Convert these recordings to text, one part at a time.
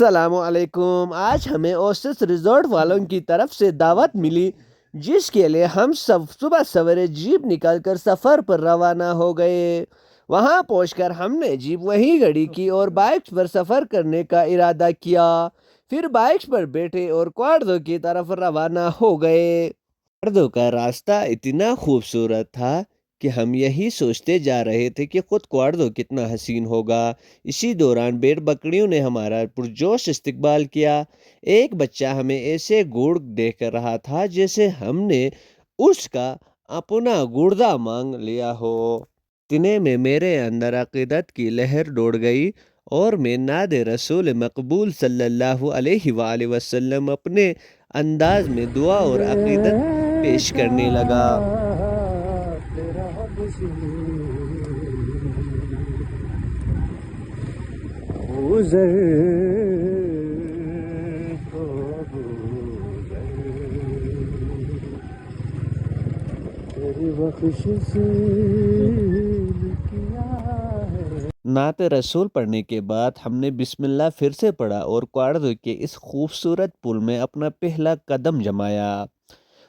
السلام علیکم۔ آج ہمیں اوسس ریزورٹ والوں کی طرف سے دعوت ملی، جس کے لیے ہم سب صبح سویرے جیپ نکال کر سفر پر روانہ ہو گئے۔ وہاں پہنچ کر ہم نے جیپ وہیں گھڑی کی اور بائکس پر سفر کرنے کا ارادہ کیا۔ پھر بائکس پر بیٹھے اور کوارڈو کی طرف روانہ ہو گئے۔ کوارڈو کا راستہ اتنا خوبصورت تھا کہ ہم یہی سوچتے جا رہے تھے کہ خود کوارڈو کتنا حسین ہوگا۔ اسی دوران بھیڑ بکریوں نے ہمارا پرجوش استقبال کیا۔ ایک بچہ ہمیں ایسے گڑ دیکھ رہا تھا جیسے ہم نے اس کا اپنا گردہ مانگ لیا ہو۔ اتنے میں میرے اندر عقیدت کی لہر دوڑ گئی اور میں نعت رسول مقبول صلی اللہ علیہ وآلہ وسلم اپنے انداز میں دعا اور عقیدت پیش کرنے لگا۔ نعت رسول پڑھنے کے بعد ہم نے بسم اللہ پھر سے پڑھا اور کوارڈو کے اس خوبصورت پل میں اپنا پہلا قدم جمایا۔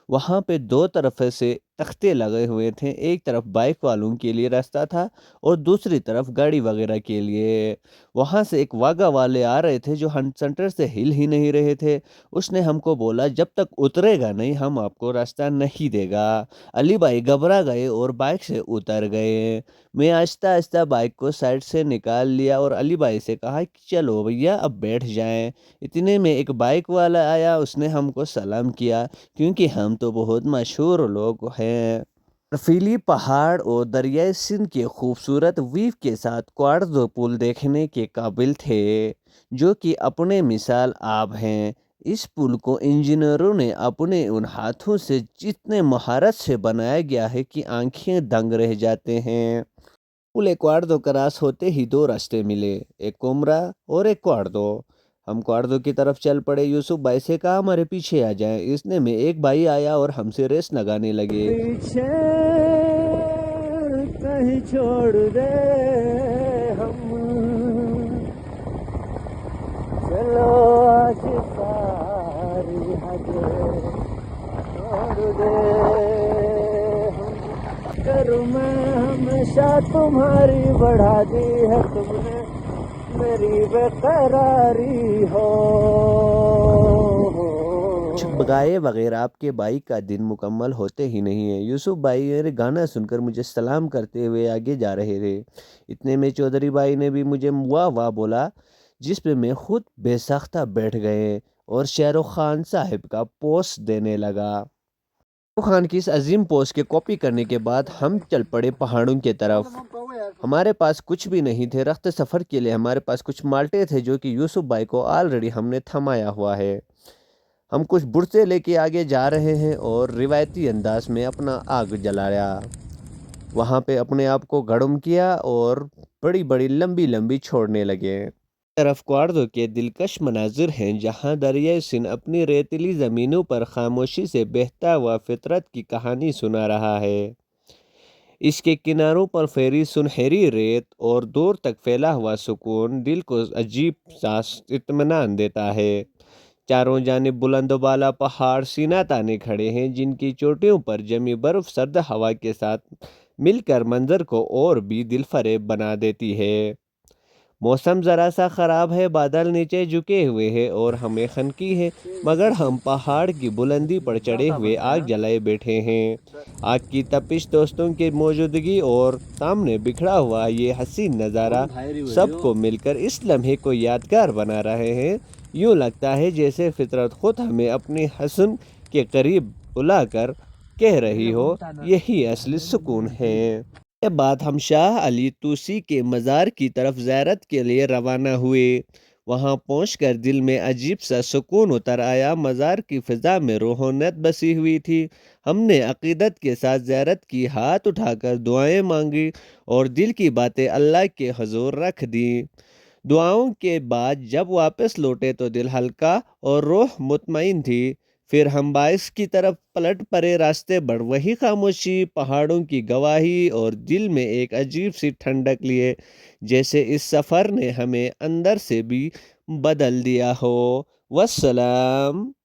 وہاں پہ دو طرف سے تختے لگے ہوئے تھے، ایک طرف بائک والوں کے لیے راستہ تھا اور دوسری طرف گاڑی وغیرہ کے لیے۔ وہاں سے ایک واگا والے آ رہے تھے جو سینٹر سے ہل ہی نہیں رہے تھے۔ اس نے ہم کو بولا جب تک اترے گا نہیں ہم آپ کو راستہ نہیں دے گا۔ علی بھائی گھبرا گئے اور بائک سے اتر گئے۔ میں آہستہ آہستہ بائک کو سائڈ سے نکال لیا اور علی بھائی سے کہا کہ چلو بھیا اب بیٹھ جائیں۔ اتنے میں ایک بائک والا آیا، اس نے ہم کو سلام کیا کیونکہ ہم تو بہت مشہور لوگ ہیں۔ برفیلی پہاڑ اور دریائے سندھ کے خوبصورت ویو کے ساتھ کوارڈو پل دیکھنے کے قابل تھے، جو کہ اپنے مثال آب ہیں۔ اس پل کو انجینئروں نے اپنے ان ہاتھوں سے جتنے مہارت سے بنایا گیا ہے کہ آنکھیں دنگ رہ جاتے ہیں۔ پل کوارڈو کراس ہوتے ہی دو راستے ملے، ایک کومرا اور ایک کوارڈو۔ ہم کوارڈو کی طرف چل پڑے۔ یوسف بھائی سے کہا ہمارے پیچھے آ جائیں۔ اس نے میں ایک بھائی آیا اور ہم سے ریس لگانے لگے۔ پیچھے کہیں چھوڑ دے ہم، چلو آج ساری حد چھوڑ دے ہم، کروں میں ہمیشہ تمہاری بڑھا دی ہے تم نے میری بےقراری ہو۔ گائے وغیرہ آپ کے بھائی کا دن مکمل ہوتے ہی نہیں ہے۔ یوسف بھائی میرے گانا سن کر مجھے سلام کرتے ہوئے آگے جا رہے تھے۔ اتنے میں چودھری بھائی نے بھی مجھے واہ واہ بولا، جس پہ میں خود بے ساختہ بیٹھ گئے اور شاہ رخ خان صاحب کا پوز دینے لگا۔ شاہ رخ خان کی اس عظیم پوز کے کاپی کرنے کے بعد ہم چل پڑے پہاڑوں کی طرف۔ ہمارے پاس کچھ بھی نہیں تھے رخت سفر کے لیے، ہمارے پاس کچھ مالٹے تھے جو کہ یوسف بھائی کو آلریڈی ہم نے تھمایا ہوا ہے۔ ہم کچھ برسے لے کے آگے جا رہے ہیں اور روایتی انداز میں اپنا آگ جلایا۔ وہاں پہ اپنے آپ کو گرم کیا اور بڑی بڑی لمبی لمبی چھوڑنے لگے۔ طرف کوارڈو کے دلکش مناظر ہیں، جہاں دریائے سندھ اپنی ریتیلی زمینوں پر خاموشی سے بہتا ہوا فطرت کی کہانی سنا رہا ہے۔ اس کے کناروں پر پھیلی سنہری ریت اور دور تک پھیلا ہوا سکون دل کو عجیب سا اطمینان دیتا ہے۔ چاروں جانب بلند و بالا پہاڑ سینہ تانے کھڑے ہیں، جن کی چوٹیوں پر جمی برف سرد ہوا کے ساتھ مل کر منظر کو اور بھی دل فریب بنا دیتی ہے۔ موسم ذرا سا خراب ہے، بادل نیچے جھکے ہوئے ہیں اور ہمیں خنکی ہے، مگر ہم پہاڑ کی بلندی پر چڑھے ہوئے آگ جلائے بیٹھے ہیں۔ آگ کی تپش، دوستوں کی موجودگی اور سامنے بکھرا ہوا یہ حسین نظارہ سب کو مل کر اس لمحے کو یادگار بنا رہے ہیں۔ یوں لگتا ہے جیسے فطرت خود ہمیں اپنی حسن کے قریب بلا کر کہہ رہی ہو، یہی اصلی سکون ہے۔ کے بعد ہم شاہ علی طوسی کے مزار کی طرف زیارت کے لیے روانہ ہوئے۔ وہاں پہنچ کر دل میں عجیب سا سکون اتر آیا۔ مزار کی فضا میں روحانیت بسی ہوئی تھی۔ ہم نے عقیدت کے ساتھ زیارت کی، ہاتھ اٹھا کر دعائیں مانگی اور دل کی باتیں اللہ کے حضور رکھ دیں۔ دعاؤں کے بعد جب واپس لوٹے تو دل ہلکا اور روح مطمئن تھی۔ پھر ہم باعث کی طرف پلٹ پڑے، راستے بڑھ وہی خاموشی، پہاڑوں کی گواہی اور دل میں ایک عجیب سی ٹھنڈک لیے، جیسے اس سفر نے ہمیں اندر سے بھی بدل دیا ہو۔ والسلام۔